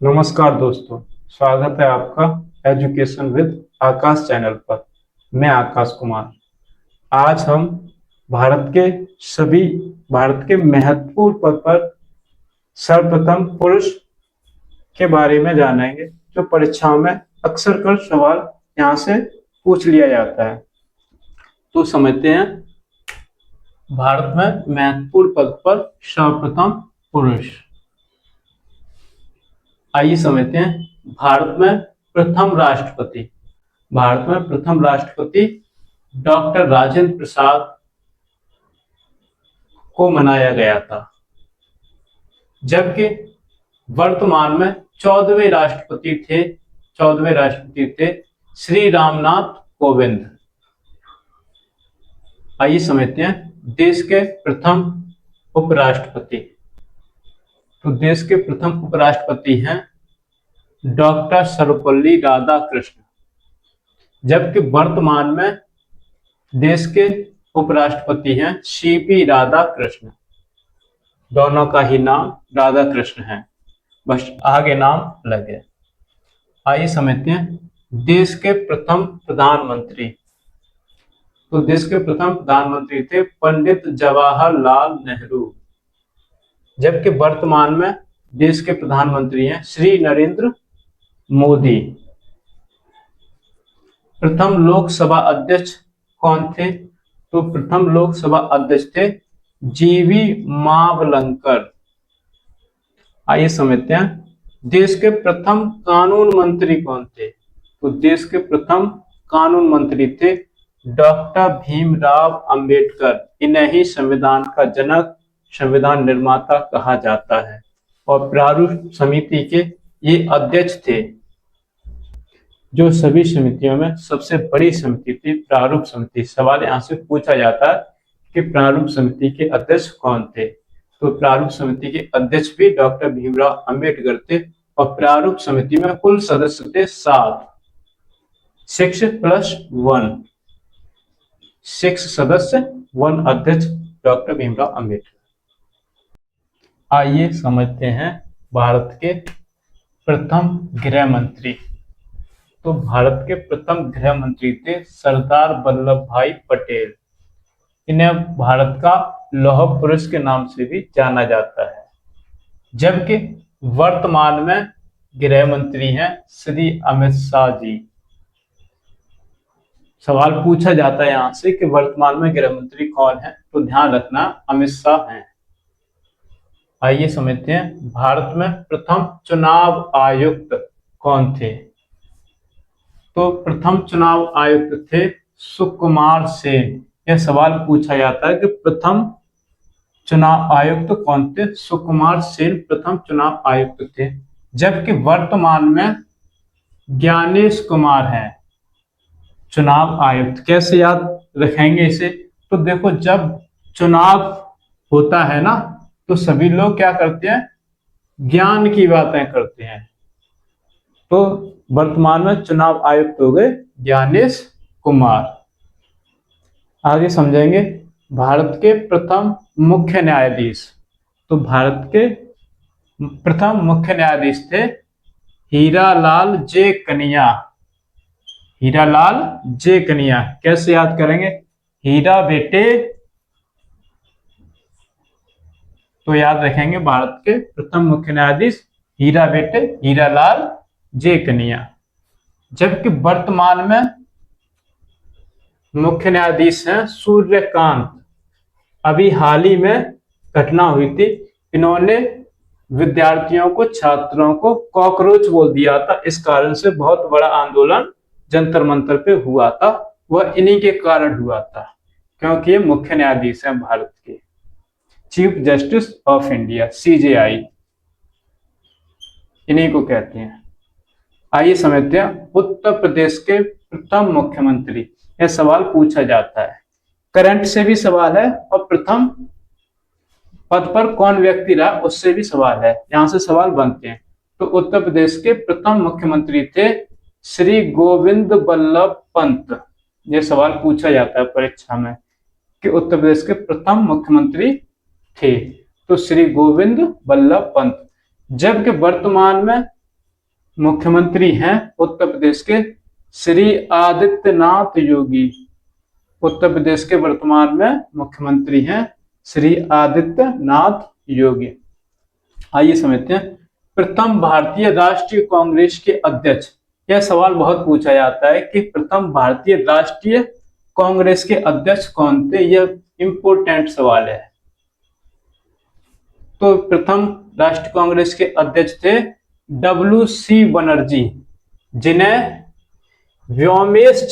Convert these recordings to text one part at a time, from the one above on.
नमस्कार दोस्तों, स्वागत है आपका एजुकेशन विद आकाश चैनल पर। मैं आकाश कुमार। आज हम भारत के सभी भारत के महत्वपूर्ण पद पर सर्वप्रथम पुरुष के बारे में जानेंगे, जो परीक्षाओं में अक्सर कर सवाल यहाँ से पूछ लिया जाता है। तो समझते हैं भारत में महत्वपूर्ण पद पर सर्वप्रथम पुरुष। आइए समझते हैं भारत में प्रथम राष्ट्रपति। भारत में प्रथम राष्ट्रपति डॉक्टर राजेंद्र प्रसाद को मनाया गया था, जबकि वर्तमान में 14वें राष्ट्रपति थे श्री रामनाथ कोविंद। आइए समझते हैं देश के प्रथम उपराष्ट्रपति। तो देश के प्रथम उपराष्ट्रपति हैं डॉक्टर सर्वपल्ली राधाकृष्ण, जबकि वर्तमान में देश के उपराष्ट्रपति हैं सीपी राधाकृष्ण। दोनों का ही नाम राधाकृष्ण है, बस आगे नाम अलग है। आइए समझते हैं देश के प्रथम प्रधानमंत्री। तो देश के प्रथम प्रधानमंत्री थे पंडित जवाहरलाल नेहरू, जबकि वर्तमान में देश के प्रधानमंत्री हैं श्री नरेंद्र मोदी। प्रथम लोकसभा अध्यक्ष कौन थे? तो प्रथम लोकसभा अध्यक्ष थे जीवी मावलंकर। आइए समझते हैं देश के प्रथम कानून मंत्री कौन थे? तो देश के प्रथम कानून मंत्री थे डॉक्टर भीमराव अंबेडकर। इन्हें ही संविधान का जनक, संविधान निर्माता कहा जाता है, और प्रारूप समिति के ये अध्यक्ष थे। जो सभी समितियों में सबसे बड़ी समिति थी प्रारूप समिति। सवाल यहाँ से पूछा जाता है कि प्रारूप समिति के अध्यक्ष कौन थे? तो प्रारूप समिति के अध्यक्ष भी डॉक्टर भीमराव अंबेडकर थे, और प्रारूप समिति में कुल सदस्य थे 7। 6 सदस्य 1 अध्यक्ष डॉक्टर भीमराव अंबेडकर। आइए समझते हैं भारत के प्रथम गृह मंत्री। तो भारत के प्रथम गृह मंत्री थे सरदार वल्लभ भाई पटेल। इन्हें भारत का लौह पुरुष के नाम से भी जाना जाता है, जबकि वर्तमान में गृह मंत्री हैं श्री अमित शाह जी। सवाल पूछा जाता है यहां से कि वर्तमान में गृह मंत्री कौन है, तो ध्यान रखना अमित शाह हैं। आइए समझते हैं भारत में प्रथम चुनाव आयुक्त कौन थे? तो प्रथम चुनाव आयुक्त थे सुकुमार सेन। यह सवाल पूछा जाता है कि प्रथम चुनाव आयुक्त कौन थे? सुकुमार सेन प्रथम चुनाव आयुक्त थे, जबकि वर्तमान में ज्ञानेश कुमार हैं चुनाव आयुक्त। कैसे याद रखेंगे इसे? तो देखो, जब चुनाव होता है ना, तो सभी लोग क्या करते हैं? ज्ञान की बातें करते हैं। तो वर्तमान में चुनाव आयुक्त हो गए ज्ञानेश कुमार। आगे समझेंगे भारत के प्रथम मुख्य न्यायाधीश। तो भारत के प्रथम मुख्य न्यायाधीश थे हीरालाल जे कनिया। हीरालाल जे कनिया कैसे याद करेंगे? हीरा बेटे, तो याद रखेंगे भारत के प्रथम मुख्य न्यायाधीश हीरा बेटे हीरालाल जे कनिया। जबकि वर्तमान में मुख्य न्यायाधीश हैं सूर्यकांत। अभी हाल ही में घटना हुई थी, इन्होंने विद्यार्थियों को, छात्रों को कॉकरोच बोल दिया था। इस कारण से बहुत बड़ा आंदोलन जंतर मंतर पे हुआ था। वह इन्हीं के कारण हुआ था, क्योंकि ये मुख्य न्यायाधीश हैं भारत के, chief justice of India, CJI इन्हीं को कहते हैं। आइए समझते हैं उत्तर प्रदेश के प्रथम मुख्यमंत्री। यह सवाल पूछा जाता है, करंट से भी सवाल है, और प्रथम पद पर कौन व्यक्ति रहा उससे भी सवाल है। यहां से सवाल बनते हैं। तो उत्तर प्रदेश के प्रथम मुख्यमंत्री थे श्री गोविंद बल्लभ पंत। यह सवाल पूछा जाता है परीक्षा में कि उत्तर प्रदेश के प्रथम मुख्यमंत्री थे, तो श्री गोविंद बल्लभ पंत। जबकि वर्तमान में मुख्यमंत्री हैं उत्तर प्रदेश के श्री आदित्यनाथ योगी। उत्तर प्रदेश के वर्तमान में मुख्यमंत्री हैं श्री आदित्यनाथ योगी। आइए समझते हैं, प्रथम भारतीय राष्ट्रीय कांग्रेस के अध्यक्ष। यह सवाल बहुत पूछा जाता है कि प्रथम भारतीय राष्ट्रीय कांग्रेस के अध्यक्ष कौन थे। यह इंपोर्टेंट सवाल है। तो प्रथम राष्ट्रीय कांग्रेस के अध्यक्ष थे WC बनर्जी, जिन्हें व्योमेश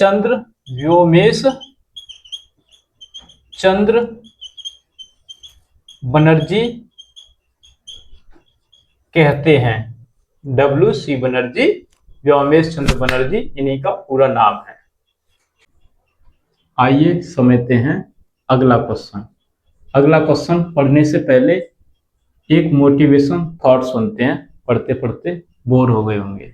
चंद्र बनर्जी कहते हैं। WC बनर्जी, व्योमेश चंद्र बनर्जी, इन्हीं का पूरा नाम है। आइए समझते हैं अगला क्वेश्चन। अगला क्वेश्चन पढ़ने से पहले एक मोटिवेशन थॉट सुनते हैं। पढ़ते पढ़ते बोर हो गए होंगे,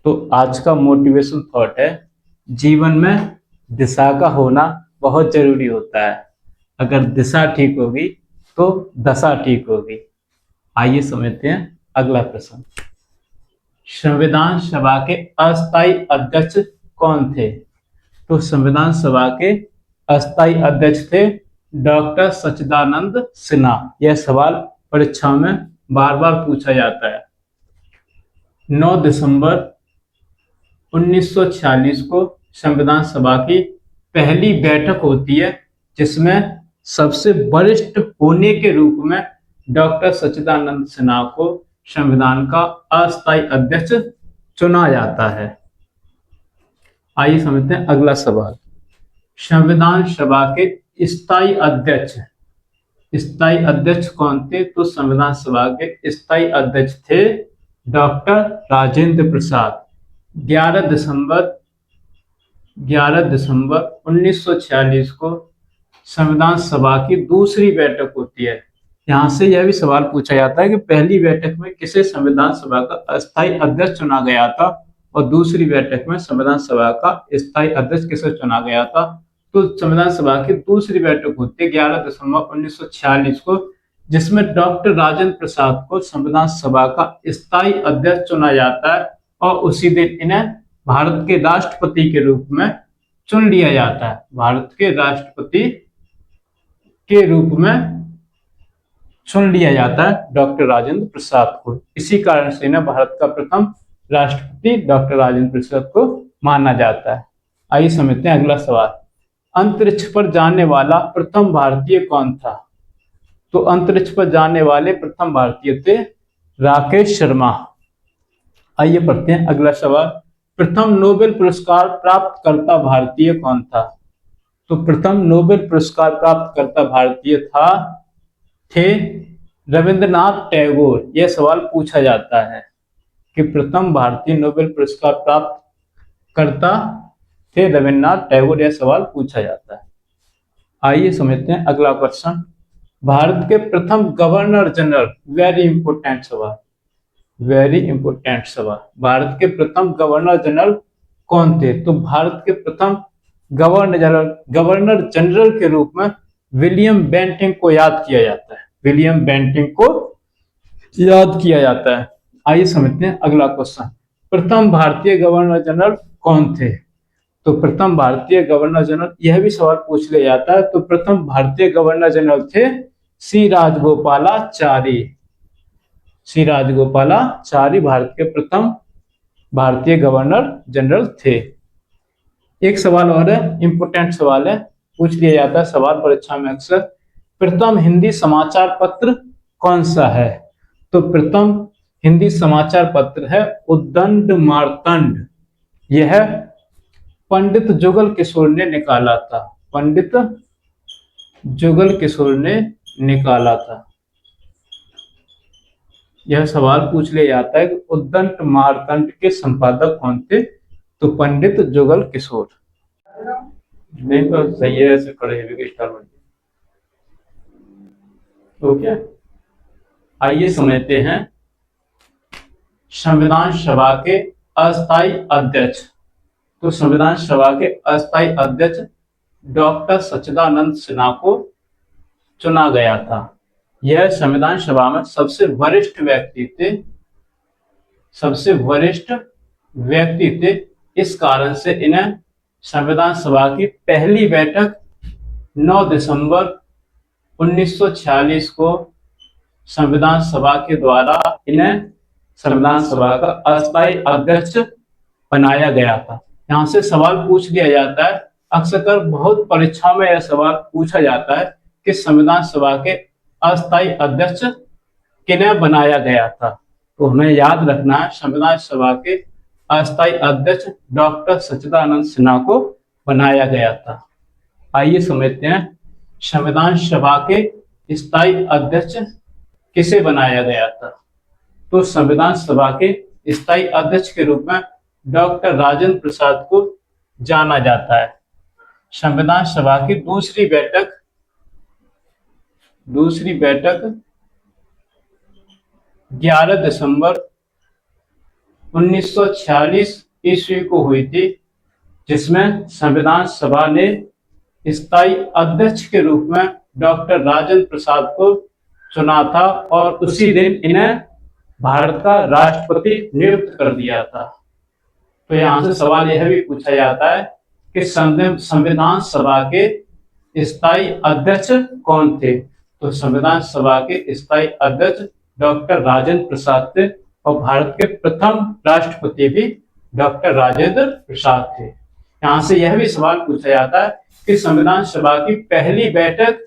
तो आज का मोटिवेशन थॉट है, जीवन में दिशा का होना बहुत जरूरी होता है। अगर दिशा ठीक होगी तो दशा ठीक होगी। आइए समझते हैं अगला प्रश्न। संविधान सभा के अस्थायी अध्यक्ष कौन थे? तो संविधान सभा के अस्थायी अध्यक्ष थे डॉक्टर सच्चिदानंद सिन्हा। यह सवाल परीक्षा में बार बार पूछा जाता है। 9 दिसंबर 1946 को संविधान सभा की पहली बैठक होती है, जिसमें सबसे वरिष्ठ होने के रूप में डॉक्टर सच्चिदानंद सिन्हा को संविधान का अस्थायी अध्यक्ष चुना जाता है। आइए समझते हैं अगला सवाल। संविधान सभा के स्थायी अध्यक्ष कौन थे? तो संविधान सभा के स्थायी अध्यक्ष थे डॉक्टर राजेंद्र प्रसाद। 11 दिसंबर 1946 को संविधान सभा की दूसरी बैठक होती है। यहां से यह भी सवाल पूछा जाता है कि पहली बैठक में किसे संविधान सभा का अस्थायी अध्यक्ष चुना गया था और दूसरी बैठक में संविधान सभा का स्थायी अध्यक्ष किसे चुना गया था। तो संविधान सभा की दूसरी बैठक होती है 11 दिसंबर 1946 को, जिसमें डॉक्टर राजेंद्र प्रसाद को संविधान सभा का स्थायी अध्यक्ष चुना जाता है और उसी दिन इन्हें भारत के राष्ट्रपति के रूप में चुन लिया जाता है। भारत के राष्ट्रपति के रूप में चुन लिया जाता है डॉक्टर राजेंद्र प्रसाद को। इसी कारण से इन्हें भारत का प्रथम राष्ट्रपति डॉक्टर राजेंद्र प्रसाद को माना जाता है। आइए समझते हैं अगला सवाल। अंतरिक्ष पर जाने वाला प्रथम भारतीय कौन था? तो अंतरिक्ष पर जाने वाले प्रथम भारतीय थे राकेश शर्मा। आइए पढ़ते हैं अगला सवाल। प्रथम नोबेल पुरस्कार प्राप्त करता भारतीय कौन था? तो प्रथम नोबेल पुरस्कार प्राप्त करता भारतीय थे रविंद्रनाथ टैगोर। यह सवाल पूछा जाता है कि प्रथम भारतीय नोबेल पुरस्कार प्राप्त करता थे रविंद्रनाथ टैगोर। यह सवाल पूछा जाता है। आइए समझते हैं अगला क्वेश्चन। भारत के प्रथम गवर्नर जनरल, वेरी इंपोर्टेंट सवाल, भारत के प्रथम गवर्नर जनरल कौन थे? तो भारत के प्रथम गवर्नर जनरल के रूप में विलियम बेंटिंक को याद किया जाता है। आइए समझते हैं अगला क्वेश्चन। प्रथम भारतीय गवर्नर जनरल कौन थे? तो प्रथम भारतीय गवर्नर जनरल, यह भी सवाल पूछ लिया जाता है। तो प्रथम भारतीय गवर्नर जनरल थे सी राजगोपालाचारी भारत के प्रथम भारतीय गवर्नर जनरल थे। एक सवाल और है, इंपोर्टेंट सवाल है, पूछ लिया जाता है सवाल परीक्षा में अक्सर। प्रथम हिंदी समाचार पत्र कौन सा है? तो प्रथम हिंदी समाचार पत्र है उद्दंड मार्तंड। यह पंडित जुगल किशोर ने निकाला था। यह सवाल पूछ लिया जाता है कि उद्दंड मार्तंड के संपादक कौन थे? तो पंडित जुगल किशोर। नहीं तो सही है, ऐसे खड़े ओके। आइए समझते हैं संविधान सभा के अस्थायी अध्यक्ष। तो संविधान सभा के अस्थायी अध्यक्ष डॉक्टर सच्चिदानंद सिन्हा को चुना गया था। यह संविधान सभा में सबसे वरिष्ठ व्यक्ति थे। सबसे वरिष्ठ व्यक्ति थे। इस कारण से इन्हें संविधान सभा की पहली बैठक 9 दिसंबर 1946 को संविधान सभा के द्वारा इन्हें संविधान सभा का अस्थायी अध्यक्ष बनाया गया था। यहाँ से सवाल पूछ लिया जाता है, अक्सर बहुत परीक्षा में यह सवाल पूछा जाता है कि संविधान सभा के अस्थायी अध्यक्ष किन्हें बनाया गया था। तो हमें याद रखना है, संविधान सभा के अस्थायी अध्यक्ष डॉक्टर सच्चिदानंद सिन्हा को बनाया गया था। आइए समझते हैं संविधान सभा के स्थायी अध्यक्ष किसे बनाया गया था। तो संविधान सभा के स्थायी अध्यक्ष के रूप में डॉक्टर राजेंद्र प्रसाद को जाना जाता है। संविधान सभा की दूसरी बैठक 11 दिसंबर 1946 ईस्वी को हुई थी, जिसमें संविधान सभा ने स्थायी अध्यक्ष के रूप में डॉक्टर राजेंद्र प्रसाद को चुना था और उसी दिन इन्हें भारत का राष्ट्रपति नियुक्त कर दिया था। तो यहां से सवाल यह भी पूछा जाता है कि संविधान सभा के स्थायी अध्यक्ष कौन थे। तो संविधान सभा के स्थायी अध्यक्ष डॉक्टर राजेंद्र प्रसाद थे और भारत के प्रथम राष्ट्रपति भी डॉक्टर राजेंद्र प्रसाद थे। यहाँ से यह भी सवाल पूछा जाता है कि संविधान सभा की पहली बैठक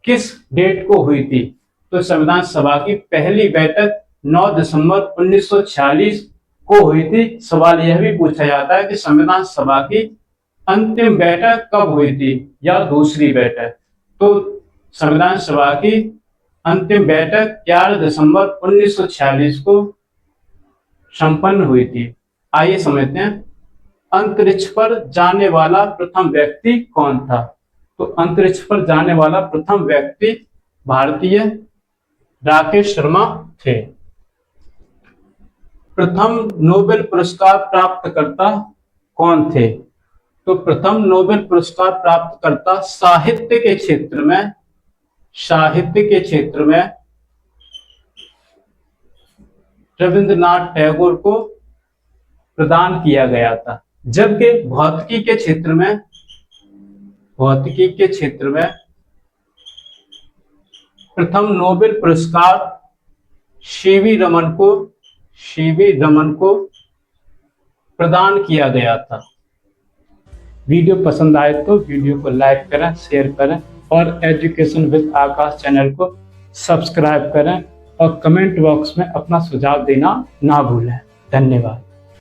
किस डेट को हुई थी। तो संविधान सभा की पहली बैठक 9 दिसंबर 1946 को हुई थी। सवाल यह भी पूछा जाता है कि संविधान सभा की अंतिम बैठक कब हुई थी या दूसरी बैठक। तो संविधान सभा की अंतिम बैठक 11 दिसंबर 1946 को संपन्न हुई थी। आइए समझते हैं अंतरिक्ष पर जाने वाला प्रथम व्यक्ति कौन था। तो अंतरिक्ष पर जाने वाला प्रथम व्यक्ति भारतीय राकेश शर्मा थे। प्रथम नोबेल पुरस्कार प्राप्तकर्ता कौन थे। तो प्रथम नोबेल पुरस्कार प्राप्तकर्ता साहित्य के क्षेत्र में रविंद्रनाथ टैगोर को प्रदान किया गया था, जबकि भौतिकी के क्षेत्र में प्रथम नोबेल पुरस्कार सीवी रमन को प्रदान किया गया था। वीडियो पसंद आए तो वीडियो को लाइक करें, शेयर करें और एजुकेशन विद आकाश चैनल को सब्सक्राइब करें और कमेंट बॉक्स में अपना सुझाव देना ना भूलें। धन्यवाद।